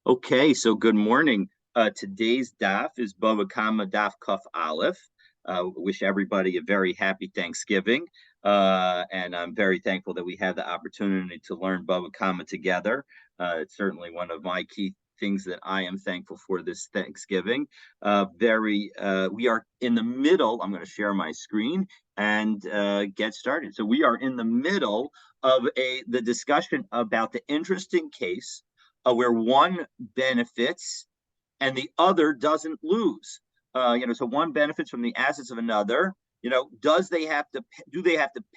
Okay, so good morning. Today's daf is Bava Kama Daf Kuf Aleph. Wish everybody a very happy Thanksgiving. And I'm very thankful that we had the opportunity to learn Bava Kama together. It's certainly one of my key things that I am thankful for this Thanksgiving. We are in the middle. I'm going to share my screen and get started. So we are in the middle of the discussion about the interesting case where one benefits and the other doesn't lose. So one benefits from the assets of another. Do they have to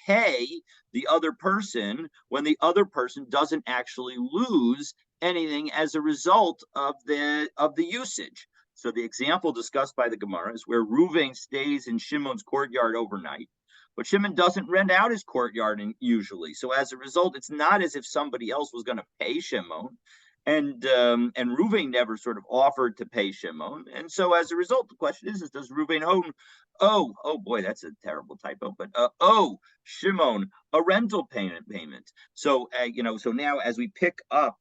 pay the other person when the other person doesn't actually lose anything as a result of the usage? So the example discussed by the Gemara is where Ruvain stays in Shimon's courtyard overnight, but Shimon doesn't rent out his courtyard usually. So as a result, it's not as if somebody else was going to pay Shimon, and Ruvain never sort of offered to pay Shimon, and so as a result, the question is does Ruvain own? Oh boy, that's a terrible typo, but Shimon a rental payment. So now as we pick up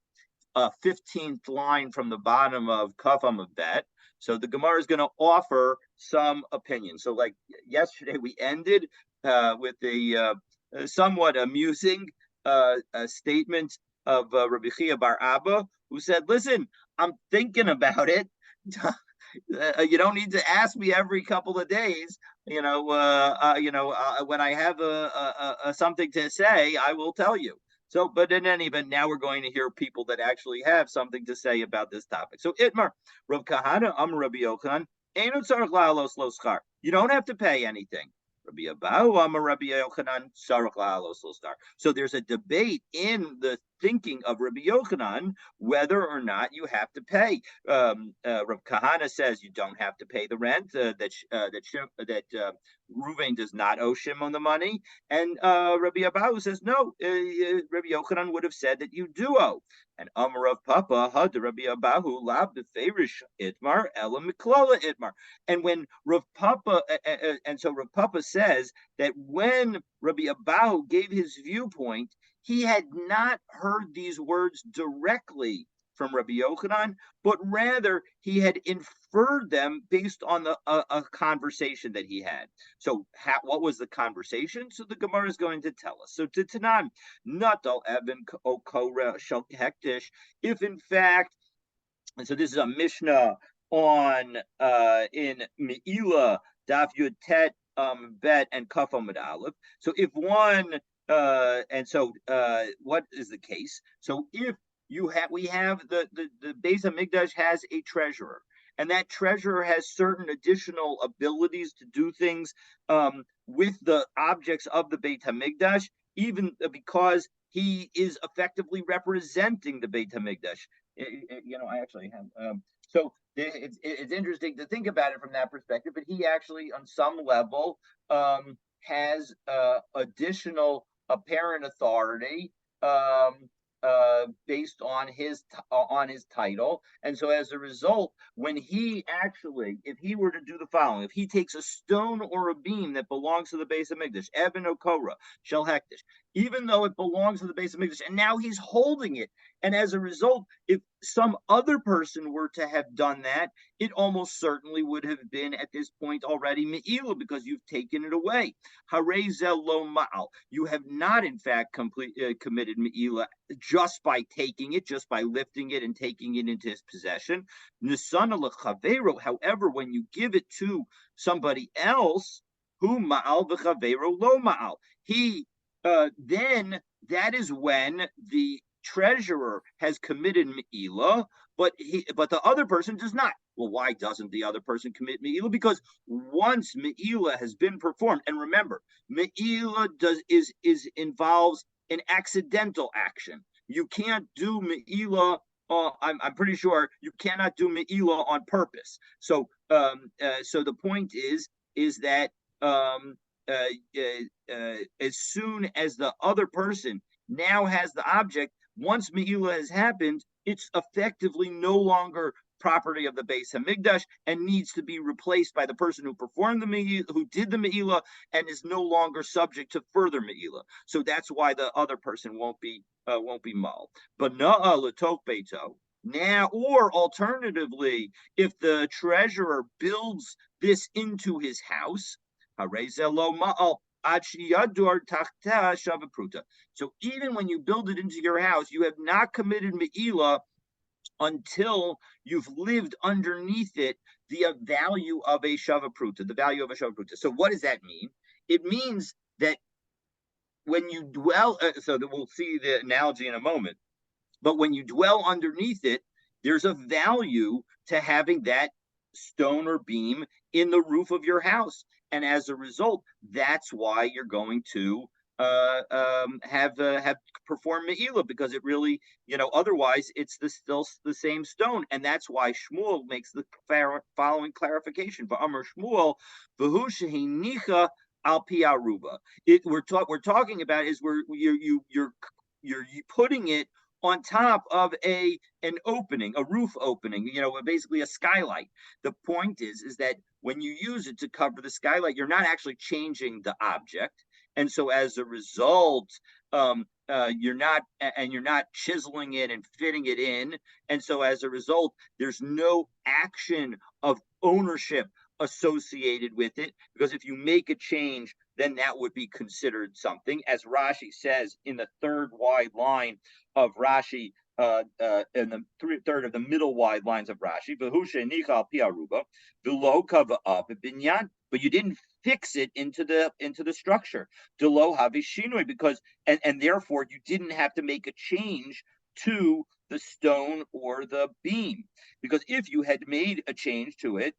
a 15th line from the bottom of Kafam of Bet. So the Gemara is going to offer some opinion. So, like yesterday, we ended with a somewhat amusing statement of Rabbi Chia Bar Abba, who said, "Listen, I'm thinking about it. You don't need to ask me every couple of days. When I have a something to say, I will tell you." So, but in any event, now we're going to hear people that actually have something to say about this topic. So, Itmar, Rav Kahana, Rabbi Yochanan, you don't have to pay anything. So there's a debate in the thinking of Rabbi Yochanan whether or not you have to pay. Rav Kahana says you don't have to pay the rent. That Ruvain does not owe Shimon the money, and Rabbi Abahu says no. Rabbi Yochanan would have said that you do owe. And Amar of Papa had Rabbi Abahu lab beferish itmar ela miklala itmar. And when Rav Papa, and so Rav Papa says that when Rabbi Abahu gave his viewpoint, he had not heard these words directly from Rabbi Yochanan, but rather he had inferred them based on a conversation that he had. So, what was the conversation? So the Gemara is going to tell us. So, to Tanan, Natal Evan Okora Shal Hektish, if in fact, and so this is a Mishnah on in Meila Daf Yud Tet Bet and Kaf Amud Aleph. So if one what is the case? So if we have the Beis Hamikdash has a treasurer, and that treasurer has certain additional abilities to do things with the objects of the Beit Hamikdash, even because he is effectively representing the Beit Hamikdash. I actually have. So it's interesting to think about it from that perspective, but he actually, on some level, has additional apparent authority based on his title, and so as a result, when he actually, if he were to do the following, if he takes a stone or a beam that belongs to the Beis Hamikdash, Eben Okora, Shel Hektish, even though it belongs to the Beis Hamikdash, and now he's holding it, and as a result, if some other person were to have done that, it almost certainly would have been at this point already me'ilah, because you've taken it away. Harezel lo ma'al. You have not, in fact, committed me'ilah just by taking it, just by lifting it and taking it into his possession. Nisana lechavero. However, when you give it to somebody else, who ma'al v'chavero lo ma'al, then that is when the treasurer has committed me'ilah, but the other person does not. Well, why doesn't the other person commit me'ilah? Because once me'ilah has been performed, and remember, me'ilah involves an accidental action. You can't do me'ilah. I'm pretty sure you cannot do me'ilah on purpose. So the point is that as soon as the other person now has the object, once me'ilah has happened, it's effectively no longer property of the Beis Hamikdash and needs to be replaced by the person who performed the me'ilah, who did the me'ilah, and is no longer subject to further me'ilah. So that's why the other person won't be mal. But na'a l'tok beito. Now, or alternatively, if the treasurer builds this into his house, so even when you build it into your house, you have not committed me'ilah until you've lived underneath it the value of a shavapruta, the value of a shavapruta. So what does that mean? It means that when you dwell, so that we'll see the analogy in a moment, but when you dwell underneath it, there's a value to having that stone or beam in the roof of your house. And as a result, that's why you're going to have performed me'ilah, because it really, otherwise it's still the same stone. And that's why Shmuel makes the following clarification. V'amar Shmuel, v'hu shehinicha al pi aruba. We're talking about is where you're putting it on top of an opening, a roof opening, basically a skylight. The point is that when you use it to cover the skylight, you're not actually changing the object, and so as a result, you're not chiseling it and fitting it in, and so as a result, there's no action of ownership associated with it, because if you make a change, then that would be considered something, as Rashi says in the third wide line of Rashi, in the third of the middle wide lines of Rashi, but you didn't fix it into the structure. Because and therefore you didn't have to make a change to the stone or the beam. Because if you had made a change to it,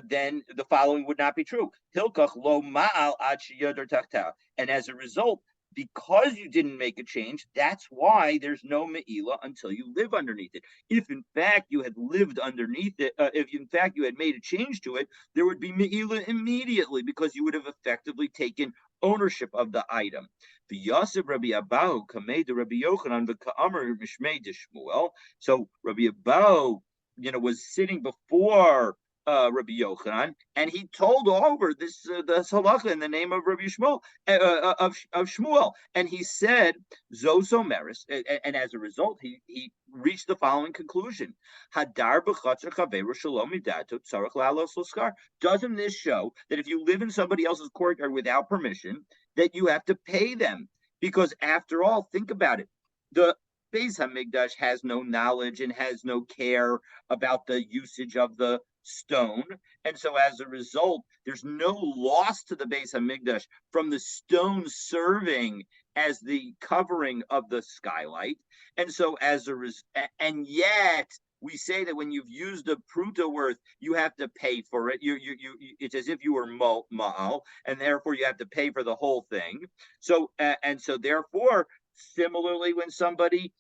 then the following would not be true. And as a result, because you didn't make a change, that's why there's no me'ilah until you live underneath it. If in fact you had lived underneath it, if in fact you had made a change to it, there would be me'ilah immediately, because you would have effectively taken ownership of the item. So Rabbi Abahu, was sitting before Rabbi Yochanan, and he told over the halacha in the name of Rabbi Shmuel, of Shmuel, and he said Zoso Meris, and as a result, he reached the following conclusion: Hadar b'chatzer chaveru shalom midato tzarich lalos l'skar. Doesn't this show that if you live in somebody else's courtyard without permission, that you have to pay them? Because after all, think about it: the Beis Hamikdash has no knowledge and has no care about the usage of the stone. And so as a result, there's no loss to the Beis Hamikdash from the stone serving as the covering of the skylight. And so and yet we say that when you've used a pruta worth, you have to pay for it. It's as if you were ma'al, and therefore you have to pay for the whole thing. So and so therefore, similarly, when somebody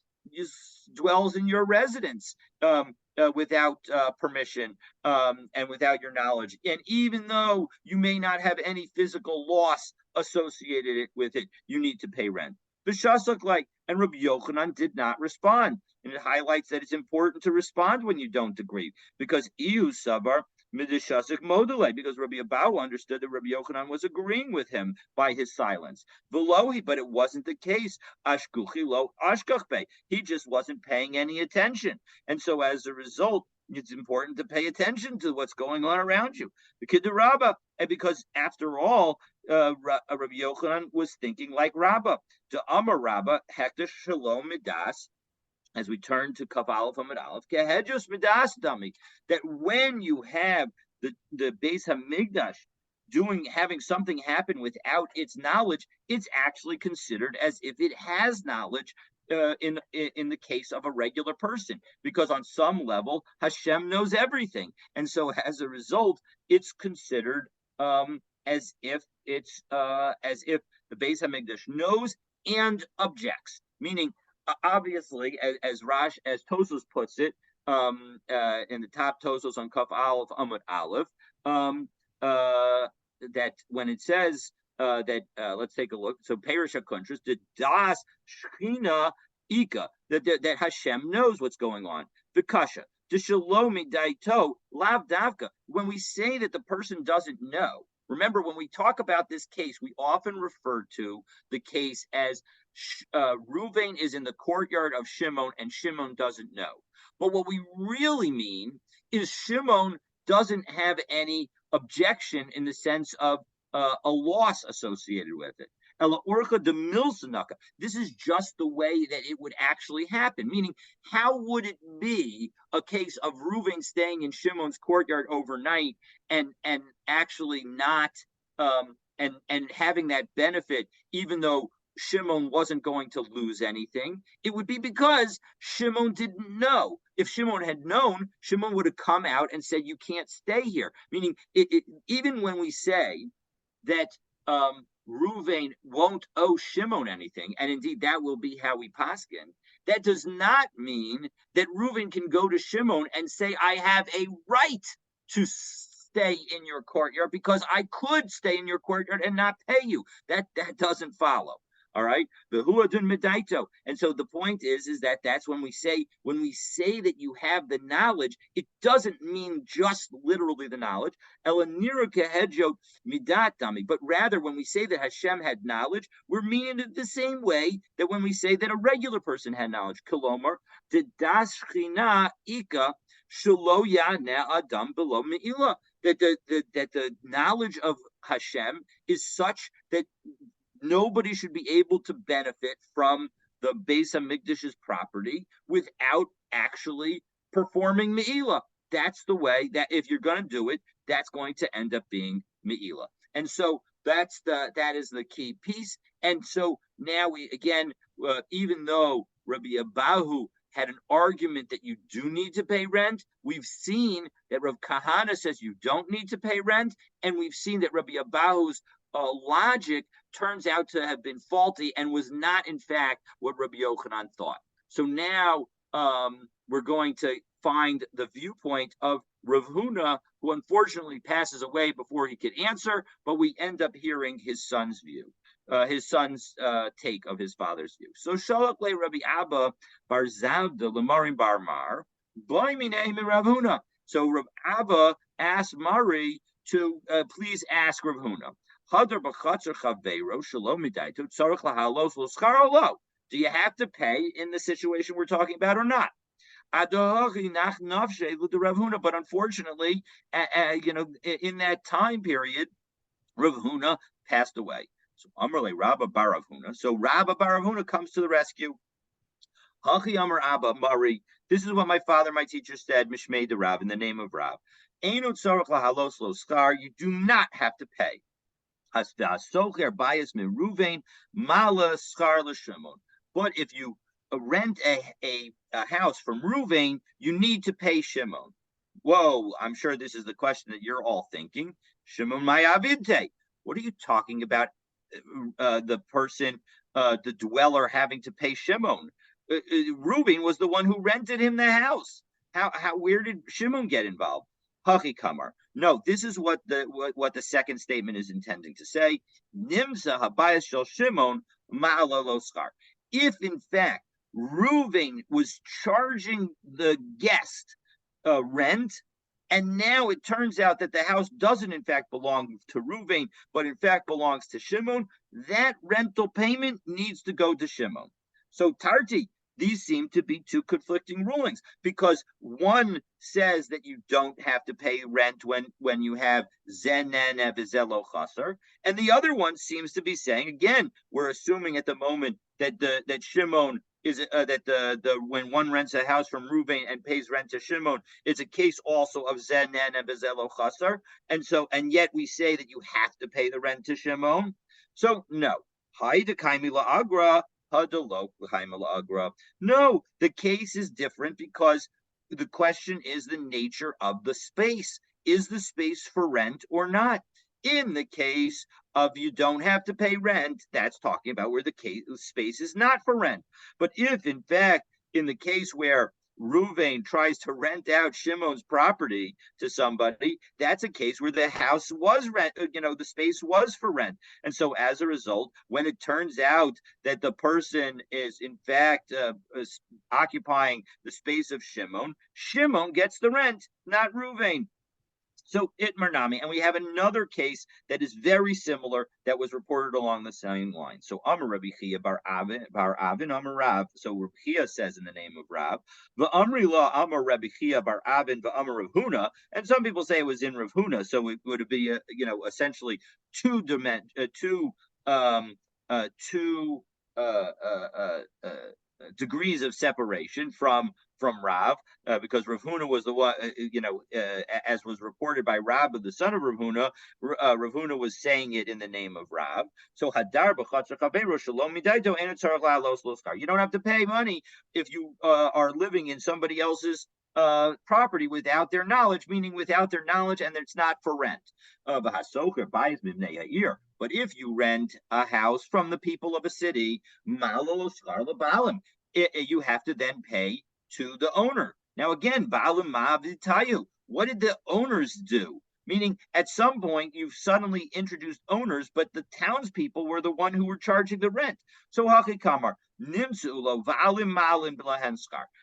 dwells in your residence without permission and without your knowledge, and even though you may not have any physical loss associated with it, you need to pay rent. And Rabbi Yochanan did not respond, and it highlights that it's important to respond when you don't agree, because Iu Sabar Midishasik Modele, because Rabbi Abahu understood that Rabbi Yochanan was agreeing with him by his silence. Velohi, but it wasn't the case. Ashkuchi lo ashkachbe. He just wasn't paying any attention. And so as a result, it's important to pay attention to what's going on around you. The Kid Rabbah, and because after all, Rabbi Yochanan was thinking like Rabbah. To Amar Rabbah, Hektish Shalom Midas, as we turn to Kaf Aleph Amid Aleph, Kehedjus Midas Dami, that when you have the Beis Hamikdash having something happen without its knowledge, it's actually considered as if it has knowledge in the case of a regular person, because on some level Hashem knows everything, and so as a result, it's considered as if the Beis Hamikdash knows and objects, meaning obviously, as Tosfos puts it in the top Tosfos on Kaf Aleph Amud Aleph, that when it says that, let's take a look. So Perish HaKuntras, the Das Shechina Ika, that Hashem knows what's going on. The Kasha, the Shalomi Daito Lav Davka. When we say that the person doesn't know, remember when we talk about this case, we often refer to the case as Reuven is in the courtyard of Shimon, and Shimon doesn't know. But what we really mean is Shimon doesn't have any objection in the sense of a loss associated with it. Ela orcha de milsanaka. This is just the way that it would actually happen. Meaning, how would it be a case of Reuven staying in Shimon's courtyard overnight and actually not and having that benefit, even though Shimon wasn't going to lose anything? It would be because Shimon didn't know. If Shimon had known, Shimon would have come out and said, "You can't stay here." Meaning, even when we say that Reuven won't owe Shimon anything, and indeed that will be how we paskin, that does not mean that Reuven can go to Shimon and say, "I have a right to stay in your courtyard because I could stay in your courtyard and not pay you." That doesn't follow. All right, the huadun medaito, and so the point is that that's when we say that you have the knowledge, it doesn't mean just literally the knowledge, elanira kehedjot midatami, but rather when we say that Hashem had knowledge, we're meaning it the same way that when we say that a regular person had knowledge. Kolomar the daschina ika shelo yana adam below meila, that the knowledge of Hashem is such that nobody should be able to benefit from the Beis Hamikdash's property without actually performing Me'ilah. That's the way that if you're going to do it, that's going to end up being Me'ilah. And so that is the key piece. And so now we again, even though Rabbi Abahu had an argument that you do need to pay rent, we've seen that Rav Kahana says you don't need to pay rent, and we've seen that Rabbi Abahu's logic turns out to have been faulty and was not, in fact, what Rabbi Yochanan thought. So now we're going to find the viewpoint of Rav Huna, who unfortunately passes away before he could answer, but we end up hearing his son's view, his son's take of his father's view. So Shalach le Rabbi Abba bar Zavda lemarim bar Mar, b'minei Rav Huna. So Rav Abba asked Mari to please ask Rav Huna. Do you have to pay in the situation we're talking about or not? But unfortunately, in that time period, Rav Huna passed away. So Amrle Rabba bar Rav Huna. So Rabba bar Rav Huna comes to the rescue. Hachi Amar Abba Mari. This is what my father, my teacher, said. Mishmei de Rav, in the name of Rav. You do not have to pay. But if you rent a house from Reuven, you need to pay Shimon. Whoa, I'm sure this is the question that you're all thinking. Shimon Mayavinte. What are you talking about? The person, the dweller, having to pay Shimon. Reuven was the one who rented him the house. Where did Shimon get involved? Hachikamar. No, this is what the second statement is intending to say. Nimsa habayas shel Shimon ma'alalo schar. If in fact Reuven was charging the guest rent, and now it turns out that the house doesn't in fact belong to Reuven, but in fact belongs to Shimon, that rental payment needs to go to Shimon. So Tarti, these seem to be two conflicting rulings, because one says that you don't have to pay rent when you have zenen evizelo chaser, and the other one seems to be saying, again, we're assuming at the moment that Shimon is when one rents a house from Reuven and pays rent to Shimon, it's a case also of zenen evizelo chaser, and yet we say that you have to pay the rent to Shimon. So no, hay dekaimi la'agra. No, the case is different because the question is the nature of the space. Is the space for rent or not? In the case of you don't have to pay rent, that's talking about where the space is not for rent. But if, in fact, in the case where Reuven tries to rent out Shimon's property to somebody, that's a case where the house was the space was for rent. And so as a result, when it turns out that the person is in fact occupying the space of Shimon, Shimon gets the rent, not Reuven. So Itmar Nami, and we have another case that is very similar that was reported along the same line. So Amar Rabbi Chia bar Avin Amar Rav. So Rabbi Chia says in the name of Rav, Amri La Amar Rabbi Chia bar Avin Amar Rav Huna, and some people say it was in Rav Huna, so it would be essentially two two degrees of separation from Rav, because Rav Huna was the one, as was reported by Rav, the son of Rav Huna. Rav Huna was saying it in the name of Rav. So Hadar shalom midaito loskar. You don't have to pay money if you are living in somebody else's property without their knowledge, meaning without their knowledge, and it's not for rent. But if you rent a house from the people of a city, you have to then pay to the owner. Now again, what did the owners do? Meaning, at some point, you've suddenly introduced owners, but the townspeople were the one who were charging the rent. So hachikamar.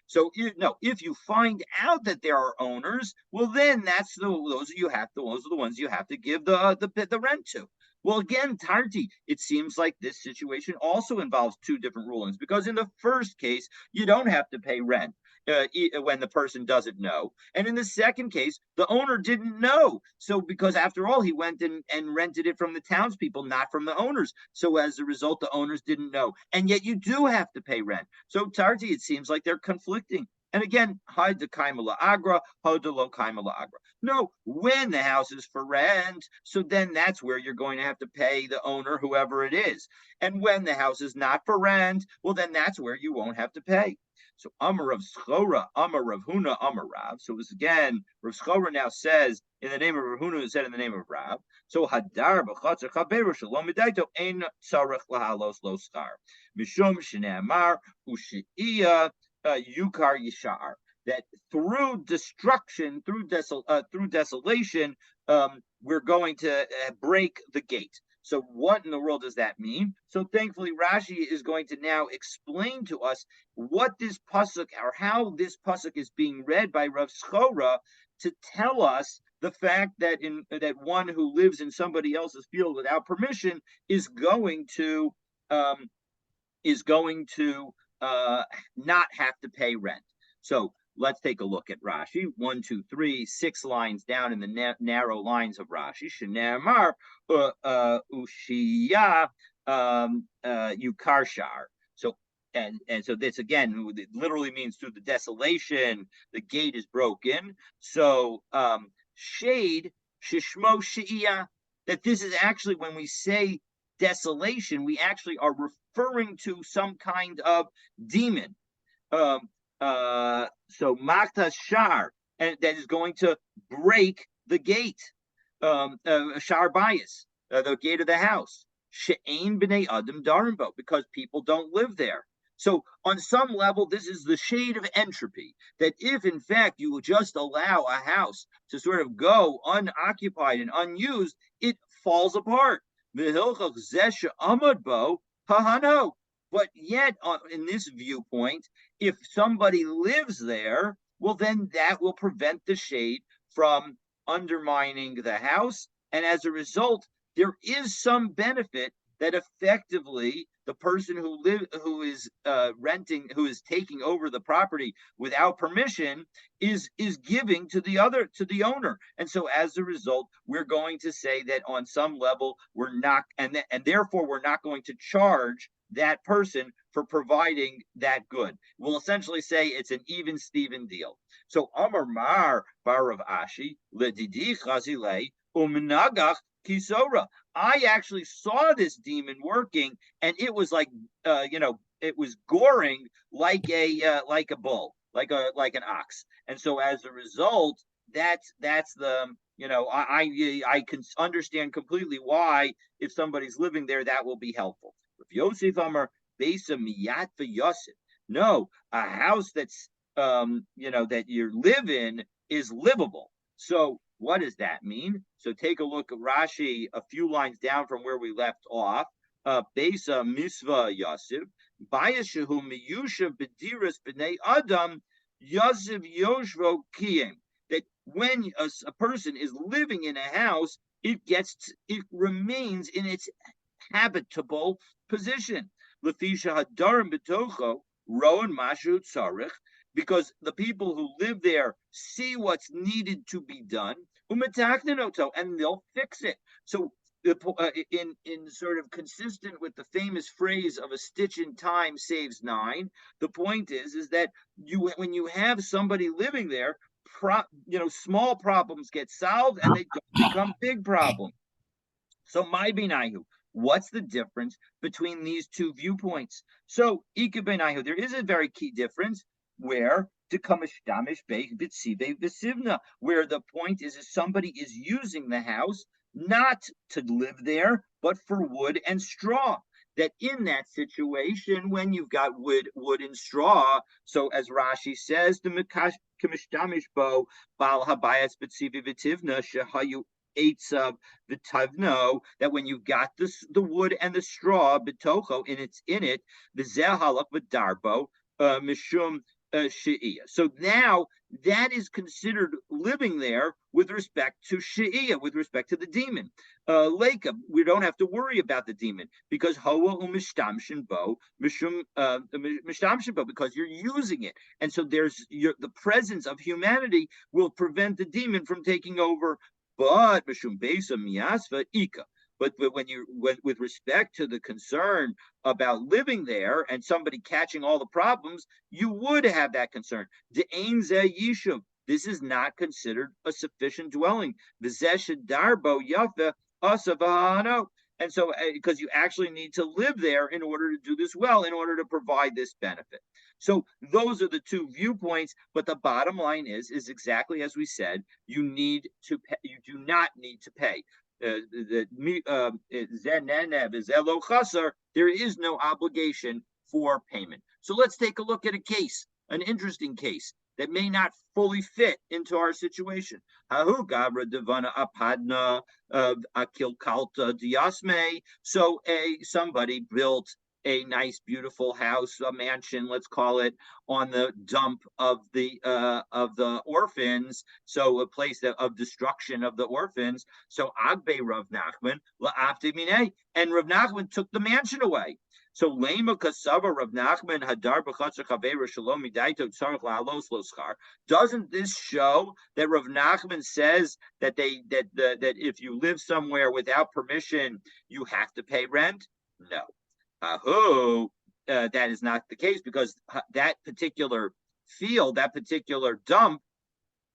So if you find out that there are owners, well, then those are the ones you have to give the rent to. Well, again, Tarti, it seems like this situation also involves two different rulings, because in the first case, you don't have to pay rent when the person doesn't know. And in the second case, the owner didn't know. So because after all, he went and rented it from the townspeople, not from the owners. So as a result, the owners didn't know. And yet you do have to pay rent. So Tarti, it seems like they're conflicting. And again, hide the kaimala agra, hodelo kaimala agra. No, when the house is for rent, so then that's where you're going to have to pay the owner, whoever it is. And when the house is not for rent, well, then that's where you won't have to pay. So Amar Rav Schora, Amar Rav Huna, Amar Rav. So this again, Rav Schora now says in the name of Rav Huna, said in the name of Rav. So Hadar b'chatzer chaberu shalom midaito ein tzarech lahalos lo schar mishum shene'amar u'she'iyah yukar yishar. That through destruction, through desolation, we're going to break the gate. So what in the world does that mean? So thankfully, Rashi is going to now explain to us what this pasuk, or how this pasuk is being read by Rav Schora, to tell us the fact that that one who lives in somebody else's field without permission is going to not have to pay rent. So let's take a look at Rashi. 1, 2, 3, 6 lines down in the narrow lines of Rashi. Shenemar ushiya yukarshar. So and so this again, it literally means through the desolation, the gate is broken. So shade shishmo sheiyah. That this is actually, when we say desolation, we actually are referring to some kind of demon. So Makta Shar, and that is going to break the gate, Shar Bias, the gate of the house. She'ain b'nei Adam Darimbo, because people don't live there. So on some level, this is the shade of entropy, that if in fact you just allow a house to sort of go unoccupied and unused, it falls apart. But yet, in this viewpoint, if somebody lives there, well, then that will prevent the shade from undermining the house. And as a result, there is some benefit that effectively the person who is renting, who is taking over the property without permission, is giving to the owner. And so as a result, we're going to say that on some level we're not, and therefore we're not going to charge that person for providing that good. We'll essentially say it's an even Steven deal. So Amar Mar Barav Ashi Ledidi Chazile Umnagach Kisora. I actually saw this demon working, and it was like it was goring like a bull, like an ox. And so as a result, that's the I can understand completely why, if somebody's living there, that will be helpful. Yosef Amar Besa Miyat Yosef. No, a house that's that you live in is livable. So what does that mean? So take a look at Rashi a few lines down from where we left off. Besa Misva Yosef, Bayashahu Miyushav Bediras B'nei Adam, Yosef Yoshvo Kiyim. That when a person is living in a house, it remains in its habitable position. Lefisha hadarim betocho roan mashu tzarich, because the people who live there see what's needed to be done, umetaknenoto, and they'll fix it. So in sort of consistent with the famous phrase of a stitch in time saves nine, the point is that you when you have somebody living there, small problems get solved and they don't become big problems. So my binayu, what's the difference between these two viewpoints? So ika binayu, there is a very key difference where where the point is somebody is using the house not to live there, but for wood and straw. That in that situation, when you've got wood and straw, so as Rashi says, the Mishtamish bo bal habayas b'tzivi v'tivna shehayu Eitzav v'tavno, that when you've got the wood and the straw bitocho in it the zehalach v'darbo mishum she'iyah. So now that is considered living there with respect to she'iyah, with respect to the demon. Leka, we don't have to worry about the demon because hoa umishtamshin bo mishum mishtamshin bo, because you're using it, and so the presence of humanity will prevent the demon from taking over. But mishum besa miasva ika. But with respect to the concern about living there and somebody catching all the problems, you would have that concern. De'ein zeh yishuv. This is not considered a sufficient dwelling. V'zeh darbo yafe asavahano. And so, because you actually need to live there in order to do this well, in order to provide this benefit. So those are the two viewpoints. But the bottom line is exactly as we said. You need to pay. You do not need to pay. There is no obligation for payment. So let's take a look at a case, an interesting case that may not fully fit into our situation. So somebody built a nice, beautiful house, a mansion, let's call it, on the dump of the orphans. So a place of destruction of the orphans. So Agbe Rav Nachman la'avti and Rav Nachman took the mansion away. So lema kasava Rav Nachman hadar b'chatzer chaveira shalom midaito tzarich la'alos lo schar. Doesn't this show that Rav Nachman says that that if you live somewhere without permission, you have to pay rent? No. That is not the case, because that particular field, that particular dump,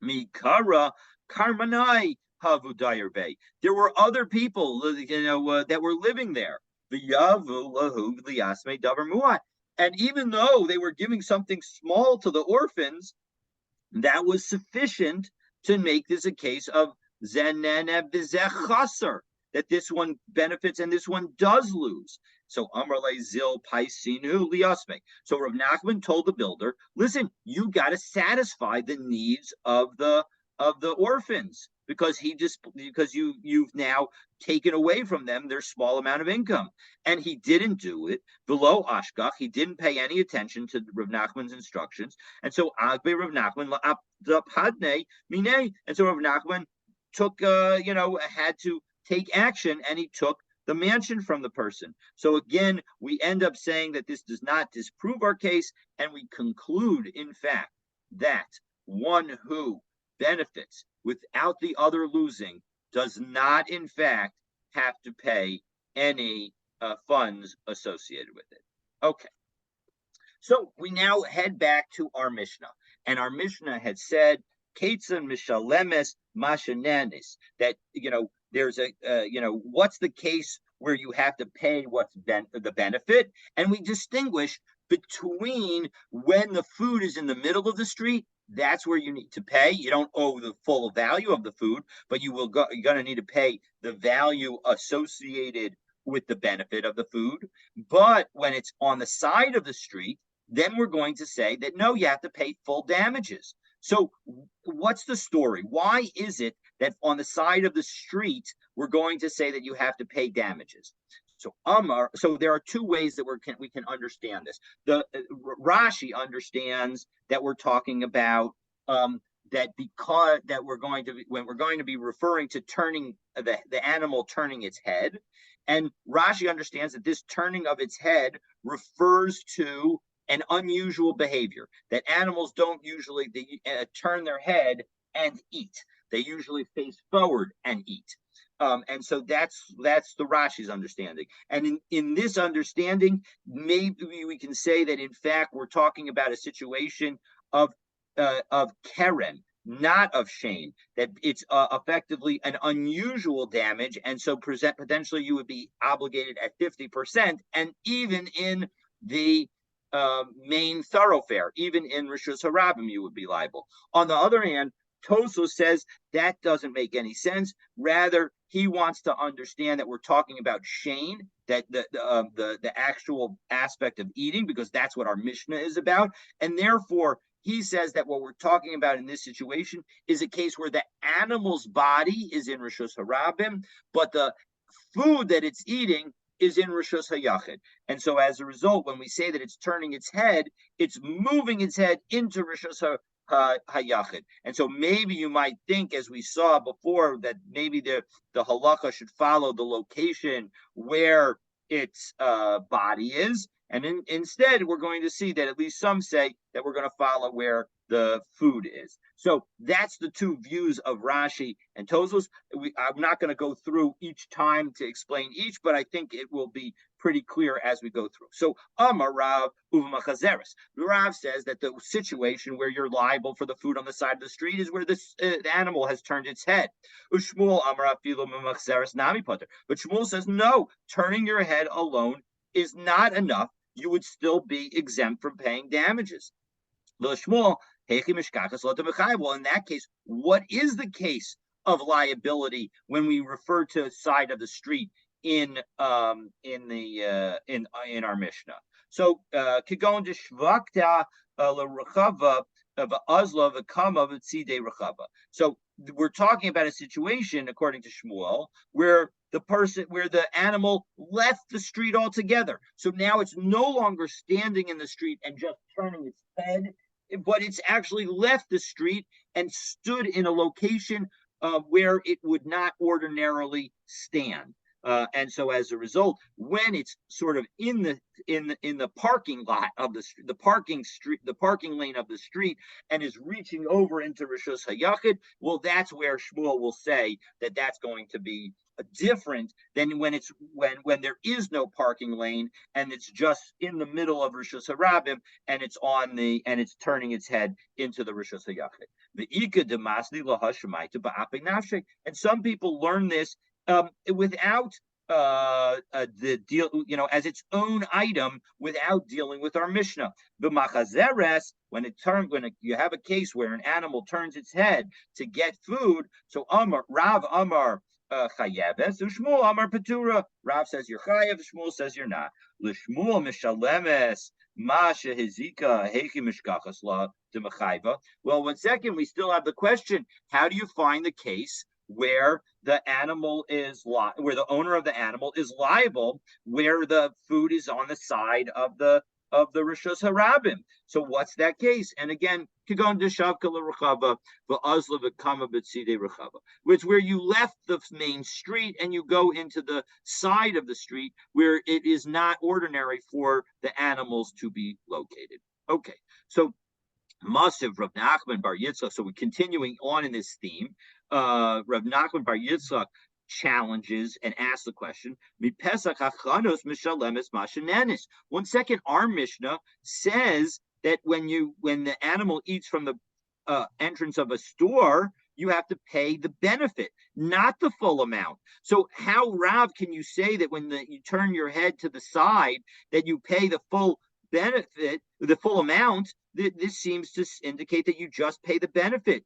mikara karmanai havu dayerve. There were other people, that were living there. And even though they were giving something small to the orphans, that was sufficient to make this a case of zenene b'zeh that this one benefits and this one does lose. So Amrle Zil Paisinu Liasme. So Rav Nachman told the builder, listen, you got to satisfy the needs of the orphans, because you've now taken away from them their small amount of income. And he didn't do it. Below Ashkach, he didn't pay any attention to Rav Nachman's instructions. And so Agbe Rav Nachman Padne Mine. And so Rav Nachman took had to take action, and he took the mansion from the person. So again, we end up saying that this does not disprove our case, and we conclude, in fact, that one who benefits without the other losing does not, in fact, have to pay any funds associated with it. Okay. So we now head back to our Mishnah, and our Mishnah had said, Ketzan Mishalemes Mashanenis, that, there's what's the case where you have to pay what's the benefit? And we distinguish between when the food is in the middle of the street, that's where you need to pay. You don't owe the full value of the food, but you're going to need to pay the value associated with the benefit of the food. But when it's on the side of the street, then we're going to say that no, you have to pay full damages. So what's the story? Why is it that on the side of the street, we're going to say that you have to pay damages? So there are two ways that we can understand this. The Rashi understands that we're talking about that because that we're going to be, when we're going to be referring to turning the animal turning its head, and Rashi understands that this turning of its head refers to an unusual behavior, that animals don't usually turn their head and eat. They usually face forward and eat. And so that's the Rashi's understanding. And in this understanding, maybe we can say that in fact we're talking about a situation of Keren, not of Shane. That it's effectively an unusual damage, and so potentially you would be obligated at 50%, and even in the main thoroughfare, even in Rishus Harabim, you would be liable. On the other hand, Toso says that doesn't make any sense. Rather, he wants to understand that we're talking about Shane, that the actual aspect of eating, because that's what our Mishnah is about, and therefore he says that what we're talking about in this situation is a case where the animal's body is in Rishus Harabim, but the food that it's eating is in Rishus Hayachid. And so as a result, when we say that it's turning its head, it's moving its head into Rishus Hayachid. And so maybe you might think, as we saw before, that maybe the halacha should follow the location where its body is. And instead, we're going to see that at least some say that we're going to follow where the food is. So that's the two views of Rashi and Tosfos. I'm not going to go through each time to explain each, but I think it will be pretty clear as we go through. So Amar Rav Uvamachazeres. Rav says that the situation where you're liable for the food on the side of the street is where the animal has turned its head. Ushmuel Amar Afilu Mamachazeres Nami Potter. But Shmuel says, no, turning your head alone is not enough. You would still be exempt from paying damages. Well, in that case, what is the case of liability when we refer to side of the street in our Mishnah? So Kigon de Shvakta Rechava of Azla Vakama V'Tzidei Rechava. So we're talking about a situation, according to Shmuel, where the animal left the street altogether. So now it's no longer standing in the street and just turning its head, but it's actually left the street and stood in a location where it would not ordinarily stand. And so, as a result, when it's sort of in the parking lot of the parking lane of the street, and is reaching over into Rishus Hayachid, well, that's where Shmuel will say that that's going to be different than when there is no parking lane and it's just in the middle of Rishus Harabim and it's turning its head into the Rishus Hayachid. The Ika Demasli Lahashmaita Ba'apik Nafshek, and some people learn this without the deal, as its own item, without dealing with our Mishnah. The Machazeres, when you have a case where an animal turns its head to get food, so Rav Amar Chayeves, Shmuel Amar Petura. Rav says you're Chayev, Shmuel says you're not. L'Shmuel Mishalemes Masha Hizika Heiki Mishkachas La Demachayva. Well, 1 second, we still have the question: how do you find the case where the owner of the animal is liable, where the food is on the side of the Rishus Harabim? So what's that case? And again, it's where you left the main street and you go into the side of the street where it is not ordinary for the animals to be located. Okay, so Masiv Rav Nachman Bar Yitzchak. So we're continuing on in this theme. Rav Nachman Bar Yitzchak challenges and asks the question: One second, our Mishnah says that when the animal eats from the entrance of a store, you have to pay the benefit, not the full amount. So how, Rav, can you say that when you turn your head to the side that you pay the full benefit, the full amount? This seems to indicate that you just pay the benefit.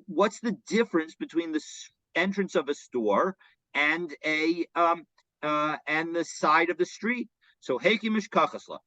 What's the difference between the entrance of a store and and the side of the street? So Heiki Mishkachasla.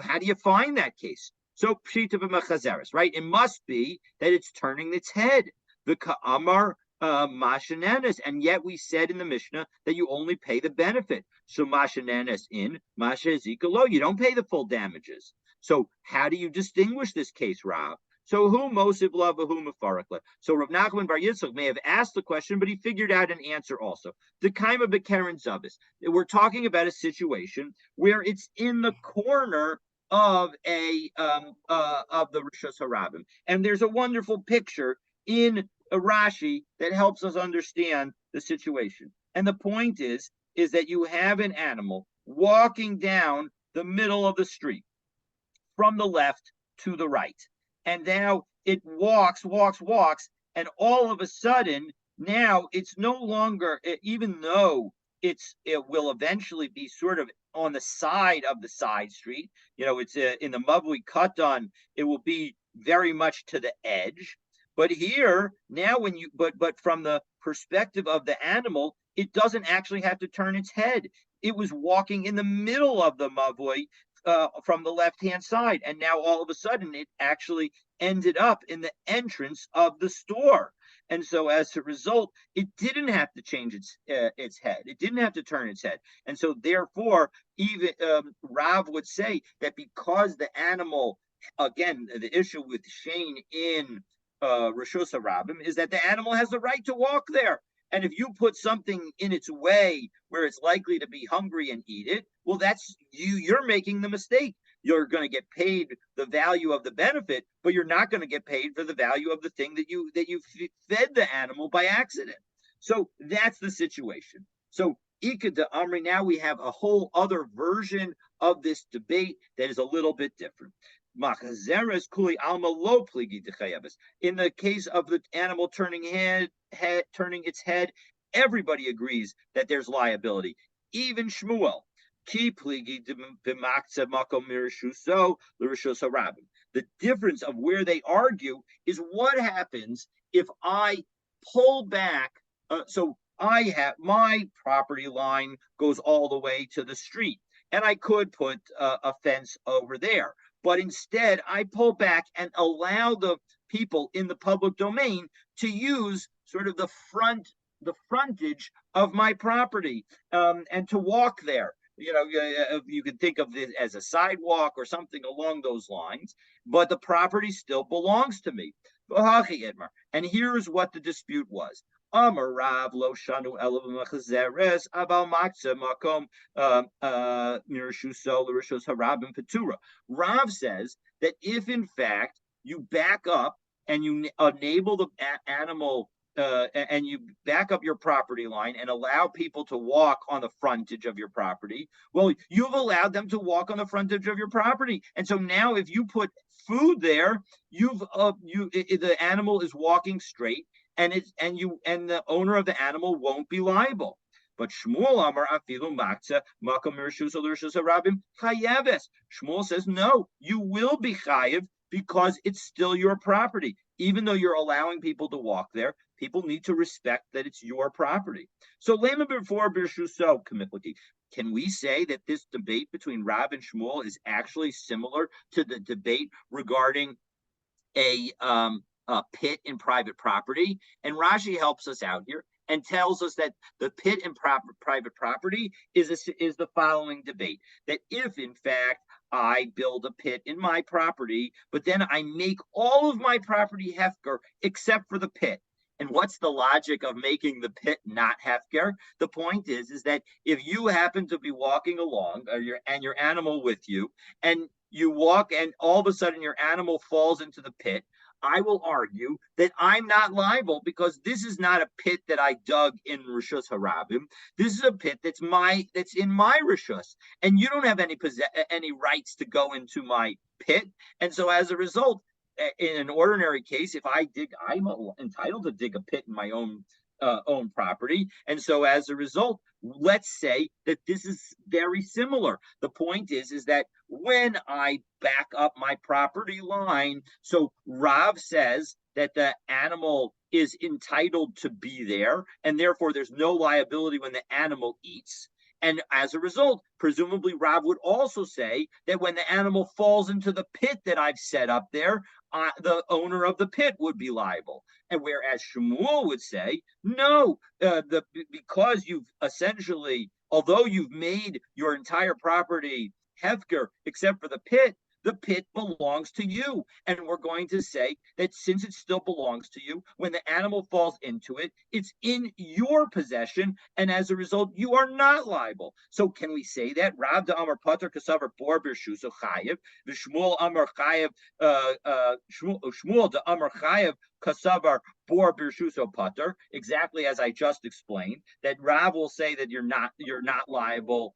How do you find that case? So Pshita v'Machazeres, right? It must be that it's turning its head. The Ka'amar Mashanenes, and yet we said in the Mishnah that you only pay the benefit. So Mashanenes in, Masha Zikalo, you don't pay the full damages. So how do you distinguish this case, Rav? So who Mosiv Lava, who Mefarakla? So Rav Nachman Bar Yitzchak may have asked the question, but he figured out an answer also. The Kaima Bekeren Zavis. We're talking about a situation where it's in the corner of a of the Rishus Harabim, and there's a wonderful picture in a Rashi that helps us understand the situation. And the point is that you have an animal walking down the middle of the street from the left to the right. And now it walks, and all of a sudden, now it's no longer, even though it will eventually be sort of on the side of the side street. It's in the Mavui Katan, it will be very much to the edge. But here, now when you, but from the perspective of the animal, it doesn't actually have to turn its head. It was walking in the middle of the Mavui from the left-hand side, and now all of a sudden it actually ended up in the entrance of the store. And so as a result, it didn't have to change its head. It didn't have to turn its head. And so therefore, even Rav would say that because the animal, again, the issue with Shane in Rishus Harabim is that the animal has the right to walk there. And if you put something in its way where it's likely to be hungry and eat it, well, that's you're making the mistake. You're going to get paid the value of the benefit, but you're not going to get paid for the value of the thing that you fed the animal by accident. So that's the situation. So Ikeda Amri, now we have a whole other version of this debate that is a little bit different. In the case of the animal turning its head, everybody agrees that there's liability. Even Shmuel. The difference of where they argue is what happens if I pull back. So I have my property line goes all the way to the street, and I could put a fence over there. But instead, I pull back and allow the people in the public domain to use sort of the frontage of my property, and to walk there. You can think of it as a sidewalk or something along those lines, but the property still belongs to me. And here's what the dispute was. Amar Rav lo shanu elav machazeres aval makza makom mirushuso l'rishus harabim petura. Rav says that if in fact you back up and you enable the animal and you back up your property line and allow people to walk on the frontage of your property, well, you've allowed them to walk on the frontage of your property. And so now if you put food there, the animal is walking straight, and the owner of the animal won't be liable. But Shmuel Amar afilu makza makam mirshus alirshus harabim chayeves. Shmuel says no, you will be chayev because it's still your property. Even though you're allowing people to walk there, people need to respect that it's your property. So lema before birshuso kamitliki. Can we say that this debate between Rav and Shmuel is actually similar to the debate regarding a pit in private property? And Rashi helps us out here and tells us that the pit in private property is the following debate: that if in fact I build a pit in my property, but then I make all of my property hefker except for the pit. And what's the logic of making the pit not hefker? The point is that if you happen to be walking along, your animal with you, and you walk, and all of a sudden your animal falls into the pit, I will argue that I'm not liable because this is not a pit that I dug in Rishus Harabim. This is a pit that's in my Rishus, and you don't have any rights to go into my pit. And so as a result, in an ordinary case, if I dig, I'm entitled to dig a pit in my own property. And so as a result, let's say that this is very similar. The point is that when I back up my property line, so Rav says that the animal is entitled to be there, and therefore there's no liability when the animal eats. And as a result, presumably Rav would also say that when the animal falls into the pit that I've set up there, the owner of the pit would be liable. And whereas Shmuel would say, no, because you've essentially, although you've made your entire property hefker except for the pit, the pit belongs to you. And we're going to say that since it still belongs to you, when the animal falls into it, it's in your possession. And as a result, you are not liable. So can we say that? Rav de Amar Pater Kasavar Bor Birshuso Chayev, Vishmuel Amar Chayev, Shmuel de Amar Chayev Kasavar Bor Birshuso Pater, exactly as I just explained, that Rav will say that you're not liable.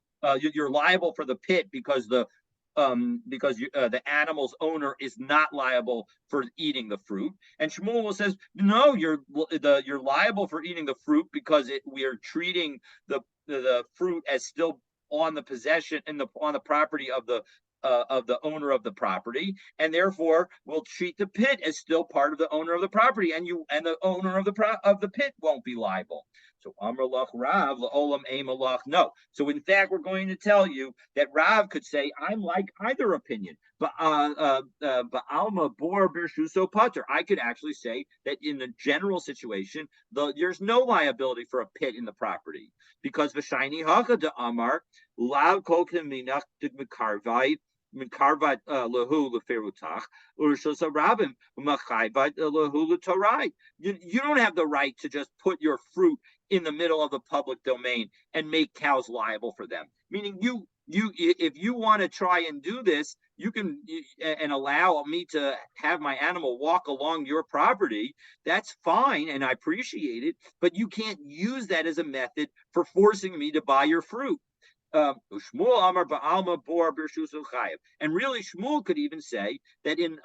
You're liable for the pit because the animal's owner is not liable for eating the fruit, and Shmuel says no, you're liable for eating the fruit because we are treating the fruit as still on the possession and on the property of the owner of the property, and therefore will treat the pit as still part of the owner of the property, and the owner of the pit won't be liable. So Amar Lach Rav La'olam Eimalach. No. So in fact, we're going to tell you that Rav could say, I'm like either opinion. But Alma Bor Birshuso Pater. I could actually say that in the general situation, there's no liability for a pit in the property because V'shayni Hacha de Amar Lav Kol Keminach Digmakarvai Mikarvat lahu leferutach, urshos rabim machayvat lahu letorai. You don't have the right to just put your fruit in the middle of the public domain and make cows liable for them. Meaning, if you want to try and do this, you can and allow me to have my animal walk along your property. That's fine, and I appreciate it. But you can't use that as a method for forcing me to buy your fruit. And really, Shmuel could even say that in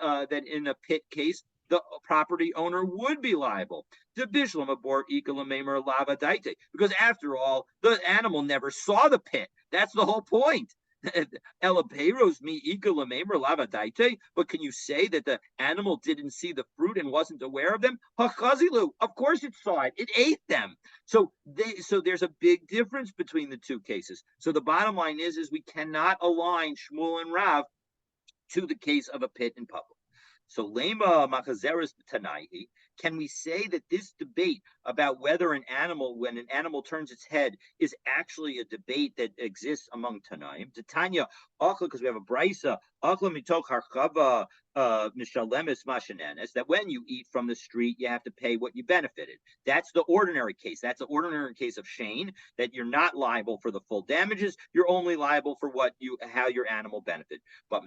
a pit case, the property owner would be liable. Because after all, the animal never saw the pit. That's the whole point. But can you say that the animal didn't see the fruit and wasn't aware of them? Of course it saw it. It ate them. So there's a big difference between the two cases. So the bottom line is we cannot align Shmuel and Rav to the case of a pit in public. So lema machazeres tanaihi. Can we say that this debate about whether when an animal turns its head, is actually a debate that exists among Tanaim? Tanya, because we have a brisa, that when you eat from the street, you have to pay what you benefited. That's the ordinary case. That's the ordinary case of Shane, that you're not liable for the full damages. You're only liable for how your animal benefited. But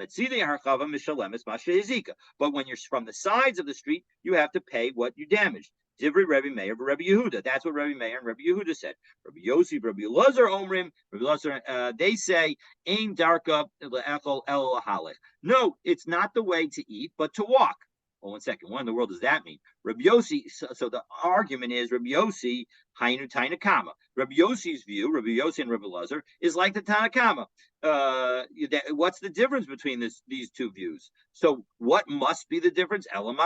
but when you're from the sides of the street, you have to pay what you damaged. Divrei Rabbi Meir, Rabbi Yehuda. That's what Rabbi Meir and Rabbi Yehuda said. Rabbi Yossi, Rabbi Elazar, Omrim, Rabbi Elazar, they say, Aim darka le'echol el halech. No, it's not the way to eat, but to walk. Well, 1 second. What in the world does that mean? Rabbi Yossi, so the argument is Rabbi Yossi, Hainu Tainakama. Rabbi Yossi's view, Rabbi Yossi and Rabbi Elazar, is like the Tanakama. What's the difference between these two views? So what must be the difference? When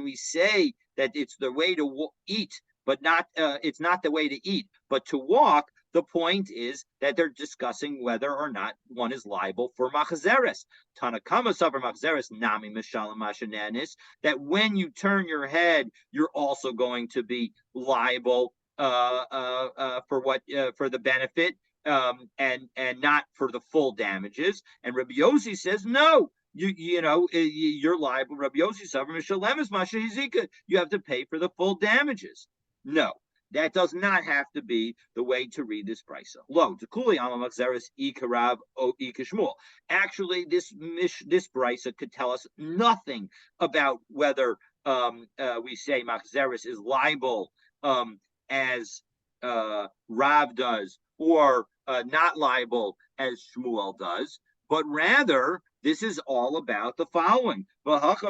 we say that it's the way to eat, but it's not the way to eat, but to walk, the point is that they're discussing whether or not one is liable for machazeres. Tanakama suffer machazeres nami mishalim mashananis, that when you turn your head, you're also going to be liable for the benefit and not for the full damages. And Rabbi Yossi says no. You're liable. Rabbi Yossi suffer mishalemis mashahizika. You have to pay for the full damages. No. That does not have to be the way to read this brisa. Lo, dekuli amamakzeres ikarav o ikashmul. Actually, this brisa could tell us nothing about whether we say machzeres is liable as Rav does, or not liable as Shmuel does, but rather this is all about the following. What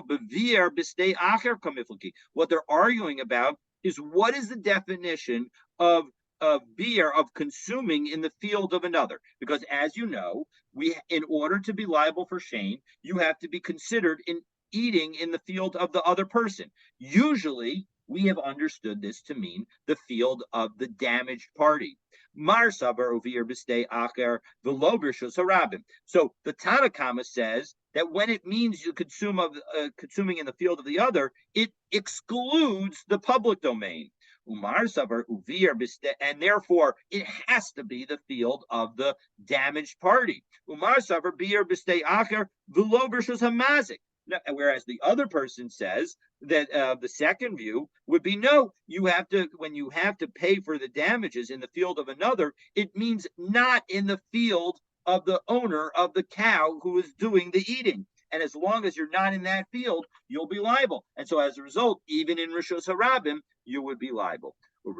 they're arguing about is what is the definition of beer, of consuming in the field of another. Because as you know, in order to be liable for Shane, you have to be considered in eating in the field of the other person. Usually, we have understood this to mean the field of the damaged party. Mar sabar ovir b'stei acher v'lo b'rshos harabim. So the Tanakama says that when it means you consuming in the field of the other, it excludes the public domain. And therefore it has to be the field of the damaged party. Whereas the other person says that the second view would be no, you have to, when you have to pay for the damages in the field of another, it means not in the field of the owner of the cow who is doing the eating. And as long as you're not in that field, you'll be liable. And so as a result, even in Rishus Harabim, you would be liable. My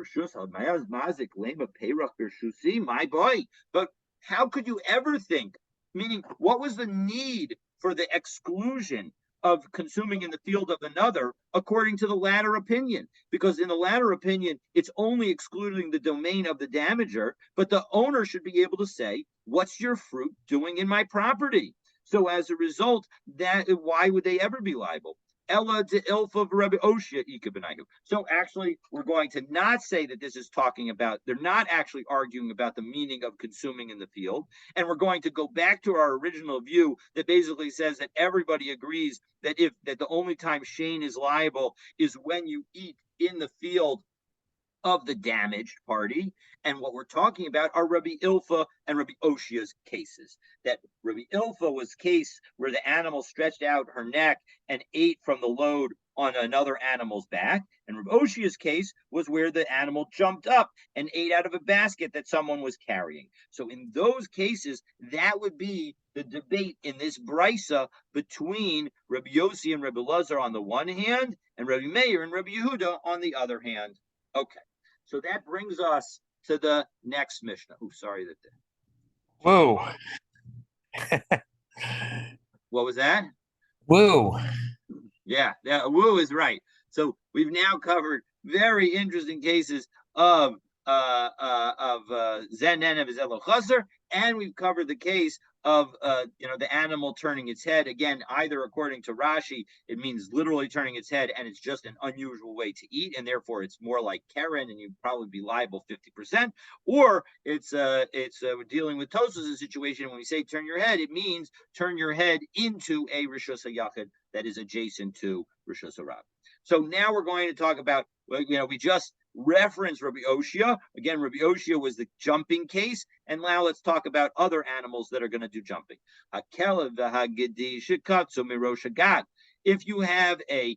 boy. But how could you ever think, meaning what was the need for the exclusion of consuming in the field of another according to the latter opinion? Because in the latter opinion, it's only excluding the domain of the damager, but the owner should be able to say, what's your fruit doing in my property? So as a result, that why would they ever be liable? Ella de Ilfa Rebbe Oshia Ikabenayu. So actually, we're going to not say that this is talking about, they're not actually arguing about the meaning of consuming in the field. And we're going to go back to our original view that basically says that everybody agrees that the only time Shane is liable is when you eat in the field of the damaged party. And what we're talking about are Rabbi Ilfa and Rabbi Oshia's cases. That Rabbi Ilfa was case where the animal stretched out her neck and ate from the load on another animal's back. And Rabbi Oshia's case was where the animal jumped up and ate out of a basket that someone was carrying. So in those cases, that would be the debate in this brisa between Rabbi Yossi and Rabbi Lazar on the one hand, and Rabbi Meir and Rabbi Yehuda on the other hand. Okay, so that brings us to the next Mishnah. Oh, sorry that. Whoa. What was that? Woo. Yeah, woo is right. So we've now covered very interesting cases of Zenen of Zelo Chaser, and we've covered the case of the animal turning its head. Again, either according to Rashi, it means literally turning its head, and it's just an unusual way to eat, and therefore it's more like Karen, and you'd probably be liable 50%. Or it's dealing with Tosas' situation. When we say turn your head, it means turn your head into a Rishus HaYachid that is adjacent to Rishus HaRab. So now we're going to talk about, we just reference Rabbi Oshia. Again, Rabbi Oshia was the jumping case. And now let's talk about other animals that are going to do jumping. If you have a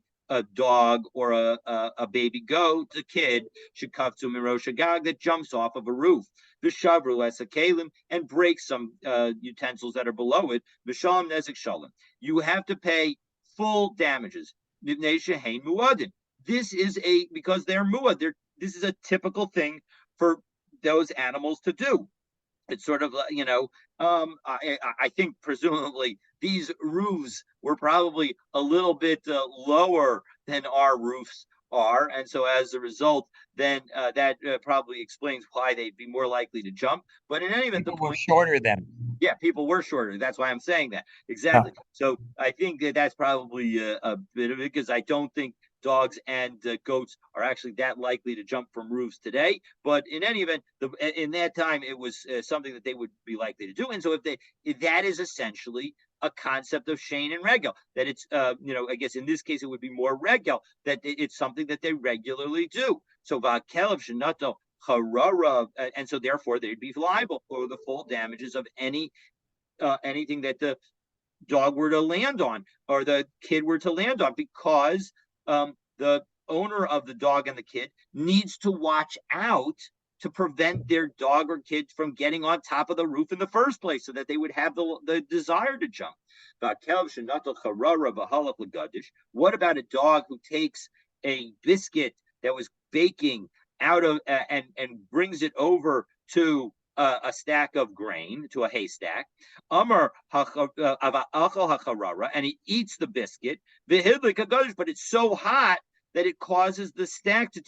dog or a baby goat, a kid, that jumps off of a roof, and breaks some utensils that are below it, you have to pay full damages. This is because they're muad. This is a typical thing for those animals to do. It's sort of, I think presumably these roofs were probably a little bit lower than our roofs are. And so as a result, then that probably explains why they'd be more likely to jump. But in any event, People were shorter than. Yeah, people were shorter. That's why I'm saying that. Exactly. Yeah. So I think that's probably a bit of it, because I don't think dogs and goats are actually that likely to jump from roofs today. But in any event, in that time, it was something that they would be likely to do. And so if that is essentially a concept of Shane and Regel, that it's, I guess in this case, it would be more Regel, that it's something that they regularly do. So Vakelev Shanato Harara, and so therefore they'd be liable for the full damages of anything that the dog were to land on or the kid were to land on, because the owner of the dog and the kid needs to watch out to prevent their dog or kids from getting on top of the roof in the first place, so that they would have the desire to jump. What about a dog who takes a biscuit that was baking out of and brings it over to a stack of grain, to a haystack, and he eats the biscuit, but it's so hot that it causes the stack to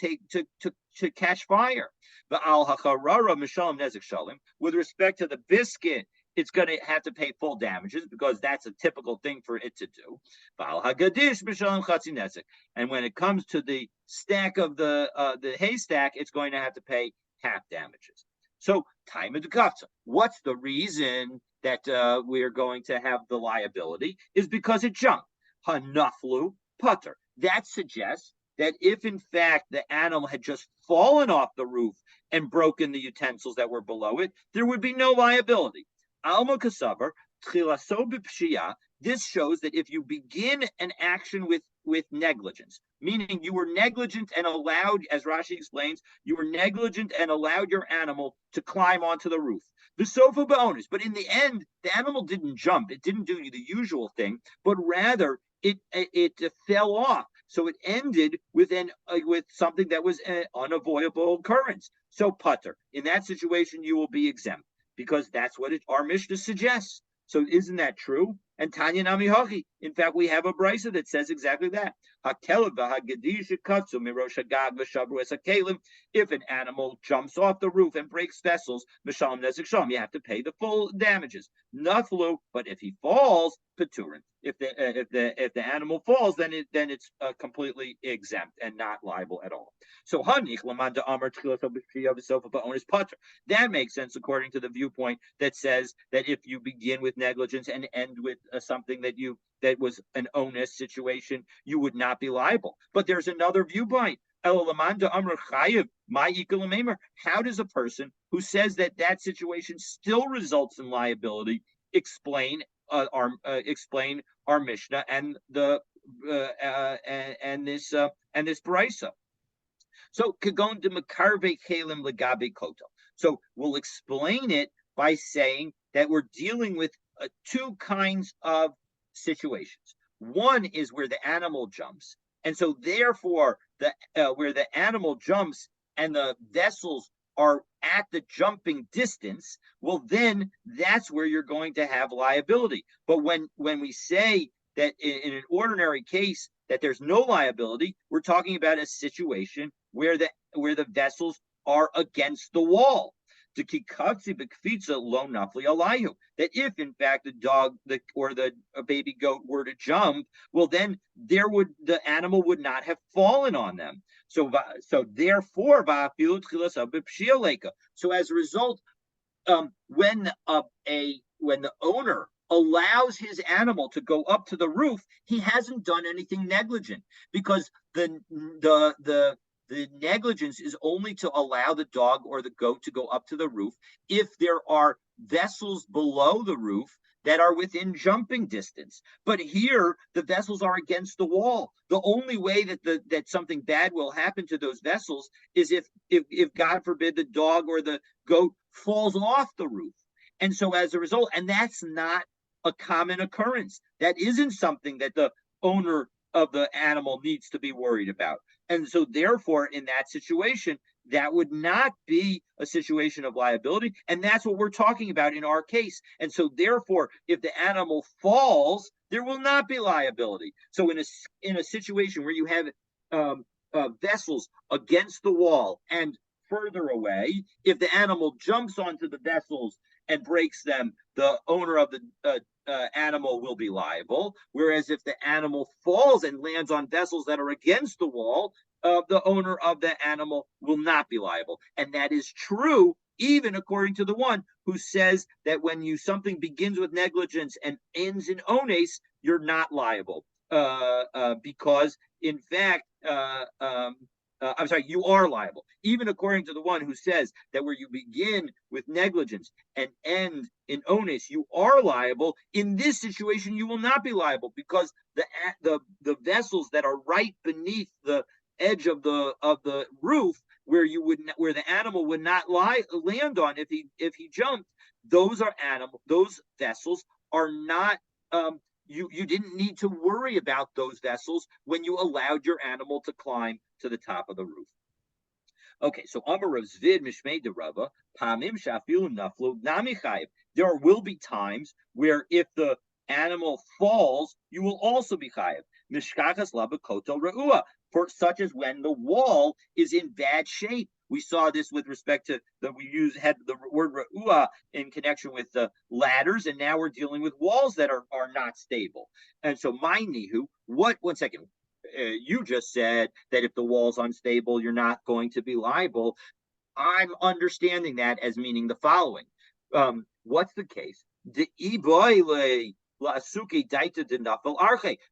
catch fire. With respect to the biscuit, it's going to have to pay full damages, because that's a typical thing for it to do. And when it comes to the stack of the haystack, it's going to have to pay half damages. So, time of the kafza. What's the reason that we are going to have the liability? Is because it jumped. Hanaflu putter. That suggests that if in fact the animal had just fallen off the roof and broken the utensils that were below it, there would be no liability. Alma kasavar, this shows that if you begin an action with negligence, meaning you were negligent and allowed, as Rashi explains, you were negligent and allowed your animal to climb onto the roof. The sofa bonus, but in the end, the animal didn't jump. It didn't do the usual thing, but rather it fell off. So it ended with something that was an unavoidable occurrence. So putter. In that situation, you will be exempt because that's what our Mishnah suggests. So isn't that true? And Tanya Nami Hachi. In fact, we have a brisa that says exactly that. If an animal jumps off the roof and breaks vessels, you have to pay the full damages. Naflu, but if he falls, Peturin. If the animal falls, then it's completely exempt and not liable at all. So that makes sense according to the viewpoint that says that if you begin with negligence and end with something that was an onus situation, you would not be liable. But there's another viewpoint. How does a person who says that situation still results in liability explain our Mishnah and the and this brisa? So kagon de makarve chelim legabe koto. So we'll explain it by saying that we're dealing with two kinds of situations. One is where the animal jumps, and so therefore where the animal jumps and the vessels are at the jumping distance, well, then that's where you're going to have liability. But when we say that in an ordinary case that there's no liability, we're talking about a situation where the vessels are against the wall. That if in fact the dog or the baby goat were to jump, well, then the animal would not have fallen on them. So therefore, so as a result, when the owner allows his animal to go up to the roof, he hasn't done anything negligent, because the negligence is only to allow the dog or the goat to go up to the roof if there are vessels below the roof that are within jumping distance. But here, the vessels are against the wall. The only way that something bad will happen to those vessels is if God forbid the dog or the goat falls off the roof. And so as a result, and that's not a common occurrence. That isn't something that the owner of the animal needs to be worried about. And so therefore, in that situation, that would not be a situation of liability. And that's what we're talking about in our case. And so therefore, if the animal falls, there will not be liability. So in a situation where you have vessels against the wall and further away, if the animal jumps onto the vessels and breaks them, the owner of the animal will be liable. Whereas if the animal falls and lands on vessels that are against the wall, the owner of the animal will not be liable. And that is true even according to the one who says that when something begins with negligence and ends in ones, you're not liable. Because in fact, I'm sorry, you are liable. Even according to the one who says that where you begin with negligence and end in onus, you are liable. In this situation, you will not be liable, because the vessels that are right beneath the edge of the roof, where the animal would not land on if he jumped, those vessels are not. You didn't need to worry about those vessels when you allowed your animal to climb to the top of the roof. Okay, so Amarav Zvid Mishmei de Rava, Pamim Shafilu Naflu Nami Chayiv. There will be times where if the animal falls, you will also be chayiv. Mishkachas Labakoto Re'ua, for such as when the wall is in bad shape. We saw this with respect to had the word re'ua in connection with the ladders, and now we're dealing with walls that are not stable. And so my nihu, one second, you just said that if the wall's unstable, you're not going to be liable. I'm understanding that as meaning the following. What's the case?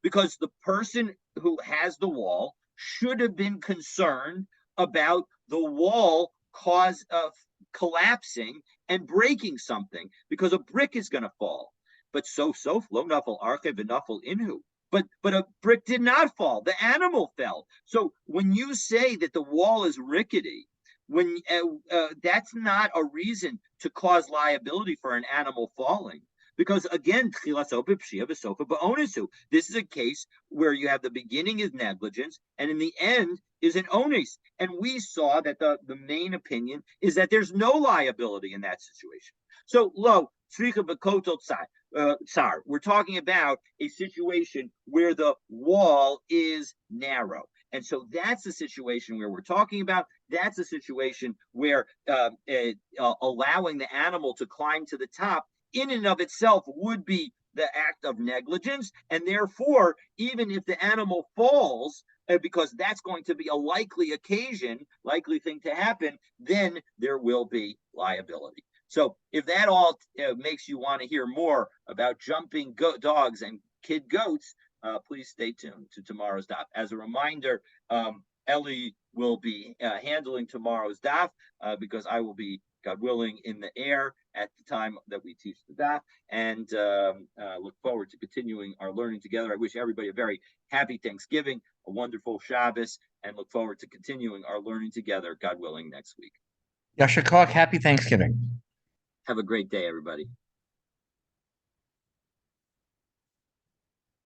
Because the person who has the wall should have been concerned about the wall collapsing and breaking something because a brick is going to fall. But so lo nafal arche v'nafal inhu. But a brick did not fall. The animal fell. So when you say that the wall is rickety, when that's not a reason to cause liability for an animal falling. Because again, this is a case where you have the beginning is negligence and in the end is an onus. And we saw that the main opinion is that there's no liability in that situation. So, we're talking about a situation where the wall is narrow. And so that's the situation where we're talking about. That's a situation where allowing the animal to climb to the top in and of itself would be the act of negligence. And therefore, even if the animal falls, because that's going to be a likely occasion, likely thing to happen, then there will be liability. So if that all makes you want to hear more about jumping dogs and kid goats, please stay tuned to tomorrow's daf. As a reminder, Ellie will be handling tomorrow's daf because I will be, God willing, in the air at the time that we teach the daf, and look forward to continuing our learning together. I wish everybody a very happy Thanksgiving, a wonderful Shabbos, and look forward to continuing our learning together, God willing, next week. Yashar Happy Thanksgiving. Have a great day, everybody.